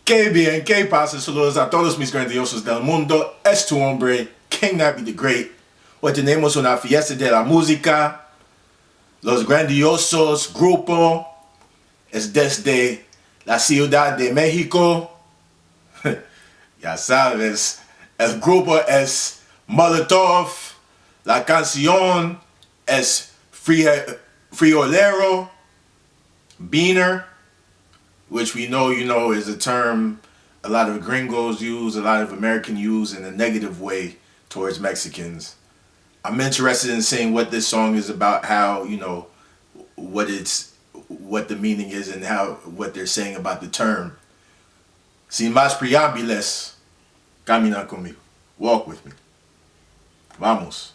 Qué bien, qué pasa, saludos a todos mis grandiosos del mundo. Es tu hombre, King Nappy the Great. Hoy tenemos una fiesta de la música. Los grandiosos grupo es desde la Ciudad de México. Ya sabes, el grupo es Molotov. La canción es Friolero, Beaner, which we know, is a term a lot of gringos use, a lot of Americans use in a negative way towards Mexicans. I'm interested in seeing what this song is about, how, what the meaning is and what they're saying about the term. Sin más preámbulos, camina conmigo. Walk with me. Vamos.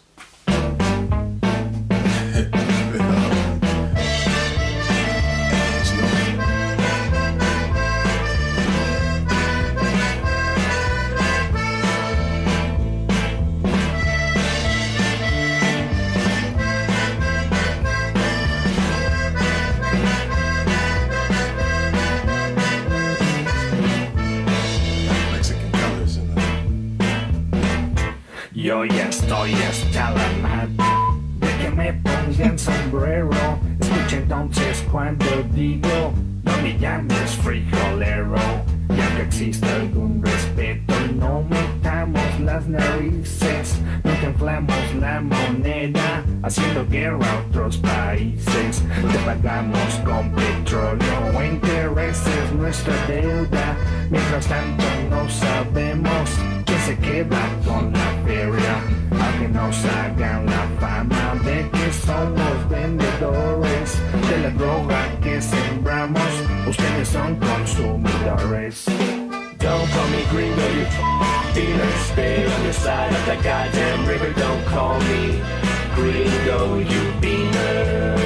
Yo ya estoy hasta la madre de que me pongan sombrero. Escucha entonces cuando digo, no me llames frijolero. Ya que existe algún respeto, no metamos las narices. No te inflamos la moneda, haciendo guerra a otros países. Te pagamos con petróleo o intereses nuestra deuda. Mientras tanto no sabemos quién se queda con la feria. Aunque nos hagan la fama de que somos vendedores de la droga que sembramos, ustedes son consumidores. Don't call me gringo, you dealer. Stay on your side of the goddamn river. Don't call me gringo, you beaner.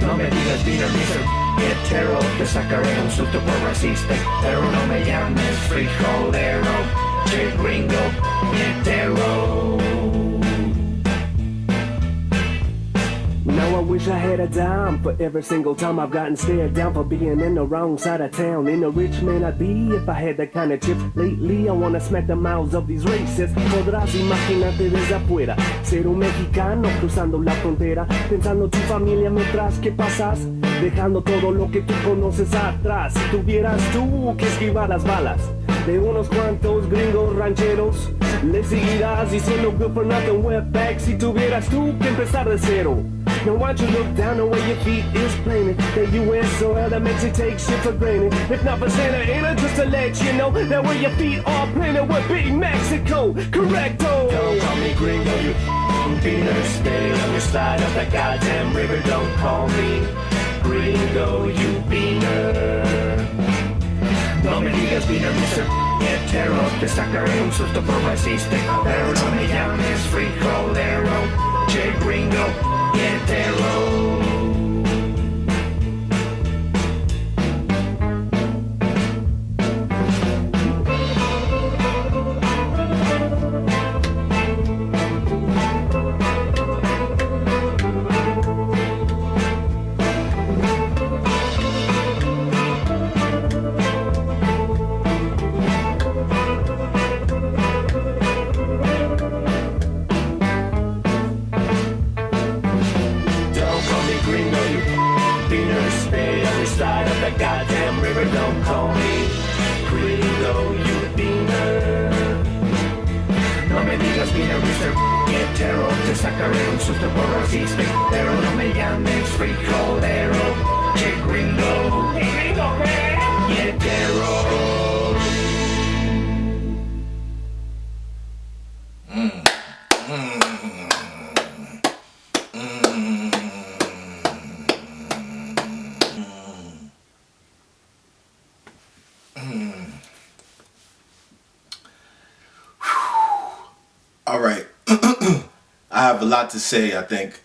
No me digas beaner, Mr. Hetero. Te sacaré un susto por racista, pero no me llames frijolero. Che gringo, hetero. Now I wish I had a dime for every single time I've gotten stared down for being in the wrong side of town. In a rich man I'd be if I had that kind of chips. Lately I wanna smack the mouths of these racists. Podrás imaginarte desde afuera ser un mexicano cruzando la frontera, pensando tu familia mientras que pasas, dejando todo lo que tú conoces atrás. Si tuvieras tú que esquivar las balas de unos cuantos gringos rancheros, le seguirás diciendo good for nothing wetback. Si tuvieras tú que empezar de cero, now why don't you look down the way your feet is planted? That US soil that makes you take shit for granted. If not for Santa Ana, just to let you know that where your feet are planted would be Mexico. Correcto. Don't call me gringo, you beaner. Stay on your side of the goddamn river. Don't call me gringo, you beaner. No me digas beaner, Mr. Hetero. Te sacaré un susto por racista, pero no me llames frijolero. Che gringo, hetero. Goddamn river, don't call me gringo, you beaner. No me digas beaner, Mr. Hetero. Te sacaré un susto por racista, pero no me llames frijolero. Che gringo, gringo, hetero. All right. I have a lot to say, I think.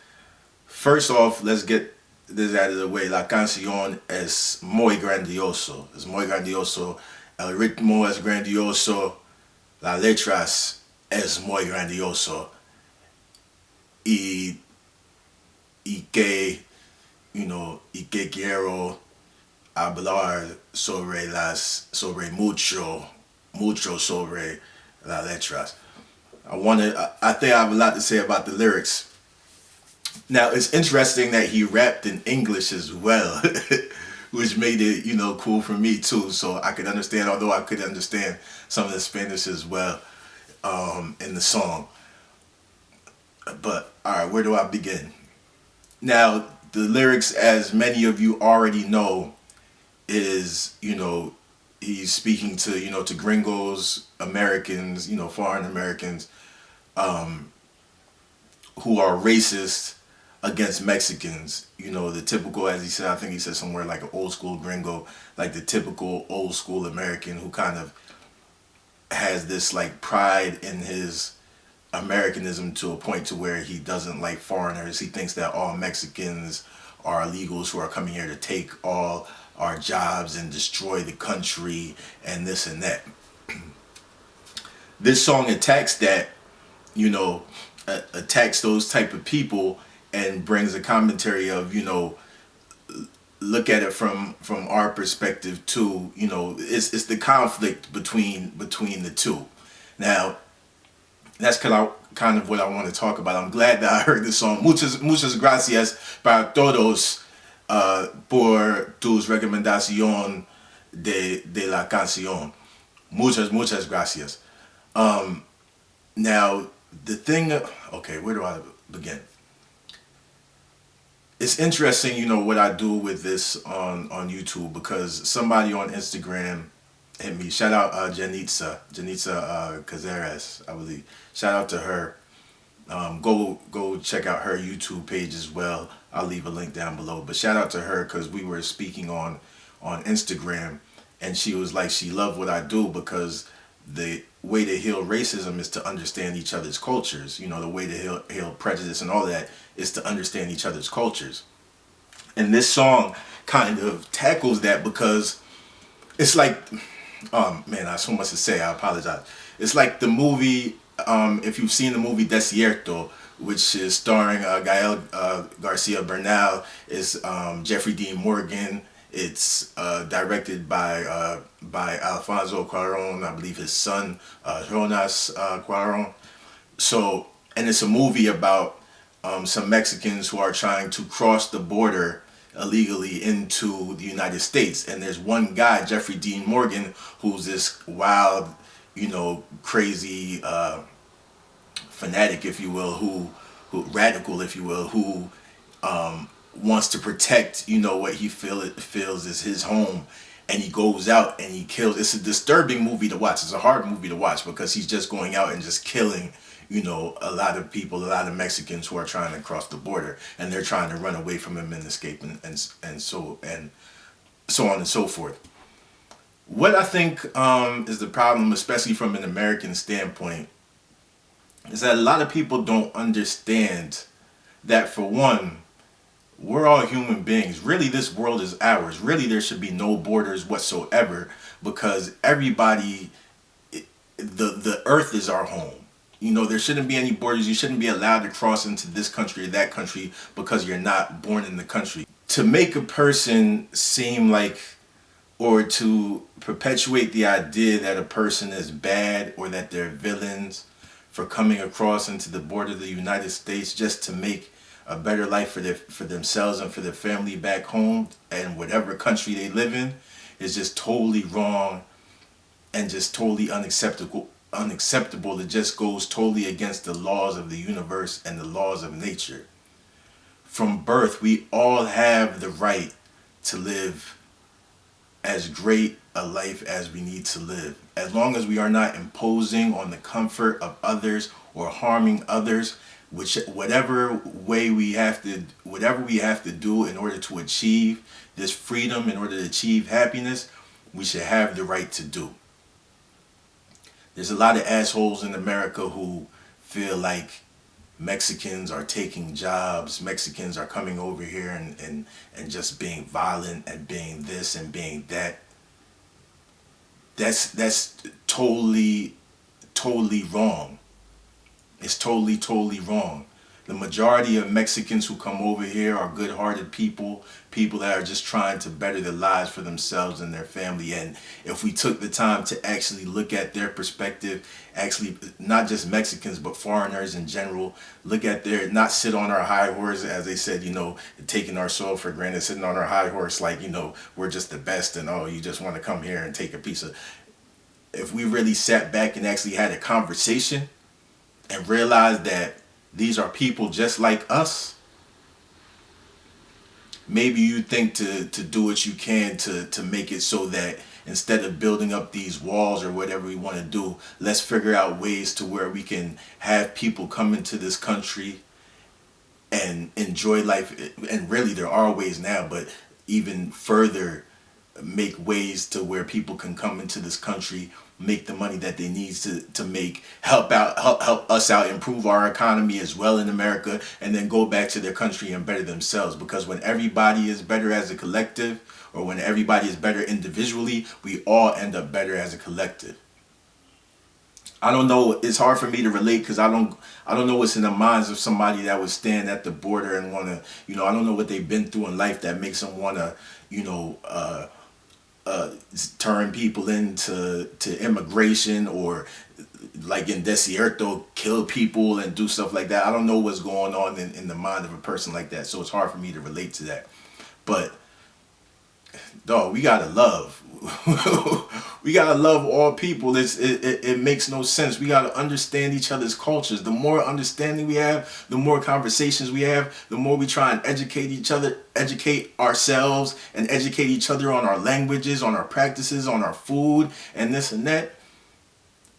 First off, let's get this out of the way. La canción es muy grandioso. Es muy grandioso. El ritmo es grandioso. Las letras es muy grandioso. Y que, y que quiero hablar sobre mucho sobre las letras. I think I have a lot to say about the lyrics. Now it's interesting that he rapped in English as well, which made it, cool for me too. So I could understand, although I could understand some of the Spanish as well, in the song. But all right, where do I begin? Now the lyrics, as many of you already know, is, he's speaking to, to gringos, Americans, foreign Americans, who are racist against Mexicans. The typical, as he said, I think he said somewhere like an old school gringo, like the typical old school American who kind of has this like pride in his Americanism to a point to where he doesn't like foreigners. He thinks that all Mexicans are illegals who are coming here to take all our jobs and destroy the country and this and that. This song attacks that, attacks those type of people and brings a commentary of, look at it from our perspective too. It's the conflict between the two. Now that's kind of what I want to talk about. I'm glad that I heard this song. Muchas gracias para todos, por tus recomendación de la canción. Muchas gracias. Now the thing, okay, where do I begin? It's interesting, what I do with this on YouTube, because somebody on Instagram hit me. Shout out Janitza Cazares, I believe. Shout out to her. Go check out her YouTube page as well. I'll leave a link down below. But shout out to her, because we were speaking on Instagram, and she was like, she loved what I do because the way to heal racism is to understand each other's cultures. The way to heal prejudice and all that is to understand each other's cultures. And this song kind of tackles that, because it's like, man, I have so much to say. I apologize. It's like the movie, if you've seen the movie Desierto, which is starring Gael Garcia Bernal, is Jeffrey Dean Morgan. It's directed by Alfonso Cuarón, I believe his son, Jonas Cuarón. So, and it's a movie about some Mexicans who are trying to cross the border illegally into the United States. And there's one guy, Jeffrey Dean Morgan, who's this wild, crazy fanatic, if you will, who radical, if you will, who wants to protect, what he feels is his home, and he goes out and he kills. It's a disturbing movie to watch. It's a hard movie to watch, because he's just going out and just killing, a lot of people, a lot of Mexicans who are trying to cross the border, and they're trying to run away from him and escape, and so on and so forth. What I think is the problem, especially from an American standpoint, is that a lot of people don't understand that, for one, we're all human beings. Really, this world is ours. Really, there should be no borders whatsoever, because everybody, the earth is our home. There shouldn't be any borders. You shouldn't be allowed to cross into this country or that country because you're not born in the country. To make a person seem like, or to perpetuate the idea that a person is bad or that they're villains for coming across into the border of the United States just to make a better life for themselves and for their family back home and whatever country they live in, is just totally wrong and just totally unacceptable. It just goes totally against the laws of the universe and the laws of nature. From birth, we all have the right to live as great a life as we need to live, as long as we are not imposing on the comfort of others or harming others. Whatever we have to do in order to achieve this freedom, in order to achieve happiness, we should have the right to do. There's a lot of assholes in America who feel like Mexicans are taking jobs, Mexicans are coming over here and just being violent and being this and being that. That's totally wrong. It's totally wrong. The majority of Mexicans who come over here are good-hearted people, people that are just trying to better their lives for themselves and their family. And if we took the time to actually look at their perspective, actually not just Mexicans but foreigners in general, look at their, not sit on our high horse, as they said, taking our soil for granted, sitting on our high horse like, we're just the best and oh, you just want to come here and take a piece of. If we really sat back and actually had a conversation and realized that these are people just like us, maybe you think to do what you can to make it so that instead of building up these walls or whatever we want to do, let's figure out ways to where we can have people come into this country and enjoy life. And really there are ways now, but even further make ways to where people can come into this country, make the money that they need to make, help us out, improve our economy as well in America, and then go back to their country and better themselves. Because when everybody is better as a collective, or when everybody is better individually, we all end up better as a collective. I don't know, it's hard for me to relate because I don't know what's in the minds of somebody that would stand at the border and want to, I don't know what they've been through in life that makes them want to, turn people into immigration, or like in Desierto, kill people and do stuff like that. I don't know what's going on in the mind of a person like that, so it's hard for me to relate to that. But dog, we gotta love. We gotta love all people. It makes no sense. We gotta understand each other's cultures. The more understanding we have, the more conversations we have, the more we try and educate each other, educate ourselves, and educate each other on our languages, on our practices, on our food, and this and that.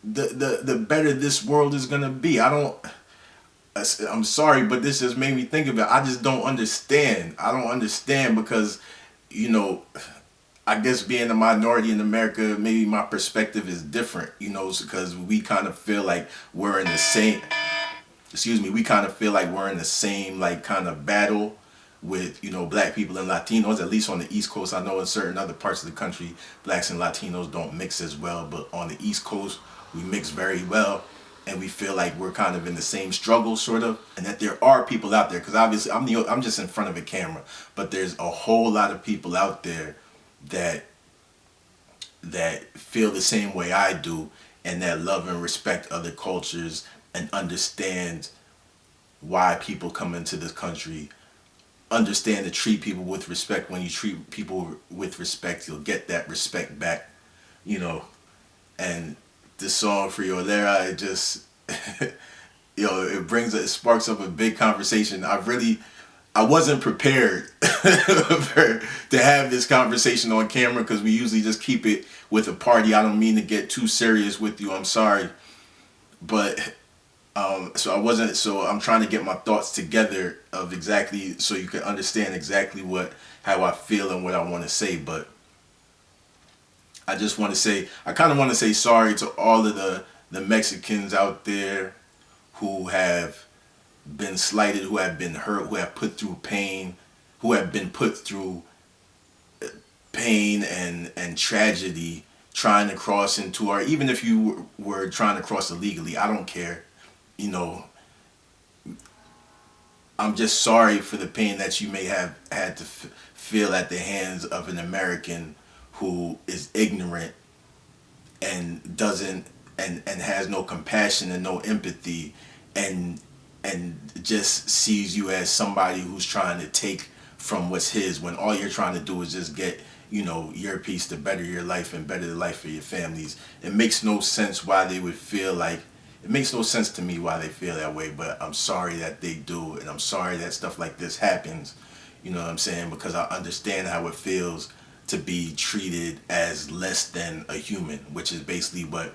The better this world is gonna be. I'm sorry, but this just made me think of it. I just don't understand. I don't understand because, I guess being a minority in America, maybe my perspective is different, because we kind of feel like we're in the same, we kind of feel like we're in the same, like, kind of battle with, black people and Latinos, at least on the East Coast. I know in certain other parts of the country, blacks and Latinos don't mix as well, but on the East Coast, we mix very well. And we feel like we're kind of in the same struggle, sort of, and that there are people out there, because obviously I'm just in front of a camera, but there's a whole lot of people out there that feel the same way I do, and that love and respect other cultures and understand why people come into this country, understand to treat people with respect. When you treat people with respect, you'll get that respect back, and this song Friolera, it just it sparks up a big conversation. I wasn't prepared to have this conversation on camera, because we usually just keep it with a party. I don't mean to get too serious with you, I'm sorry, but so I'm trying to get my thoughts together of exactly, so you can understand exactly how I feel and what I want to say. But I just want to say, I kind of want to say sorry to all of the Mexicans out there who have been slighted, who have been hurt, who have put through pain, who have been put through pain and tragedy trying to cross into, or even if you were trying to cross illegally, I don't care. I'm just sorry for the pain that you may have had to feel at the hands of an American who is ignorant and doesn't and has no compassion and no empathy, and just sees you as somebody who's trying to take from what's his, when all you're trying to do is just get your piece to better your life and better the life for your families. It makes no sense why they would feel like, it makes no sense to me why they feel that way, but I'm sorry that they do, and I'm sorry that stuff like this happens, you know what I'm saying, because I understand how it feels to be treated as less than a human, which is basically what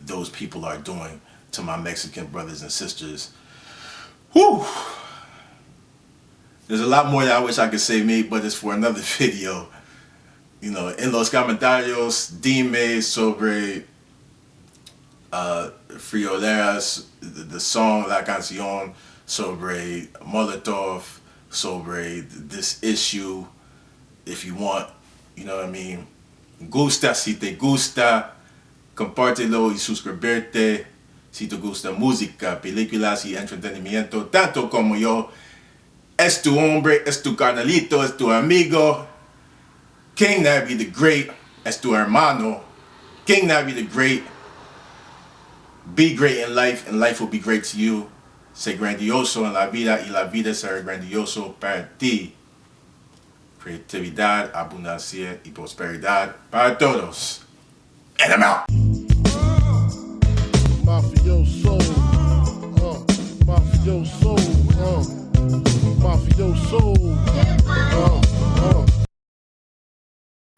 those people are doing to my Mexican brothers and sisters. Whew! There's a lot more that I wish I could say, mate, but it's for another video. En los comentarios, dime sobre Frioleras, the song, la canción, sobre Molotov, sobre this issue, if you want, you know what I mean. Gusta, si te gusta, compártelo y suscribirte. Si te gusta música, películas y entretenimiento, tanto como yo, es tu hombre, es tu carnalito, es tu amigo. King Nabby the Great, es tu hermano. King Nabby the Great. Be great in life, and life will be great to you. Sé grandioso en la vida, y la vida será grandioso para ti. Creatividad, abundancia y prosperidad para todos. And I'm out. Mafioso.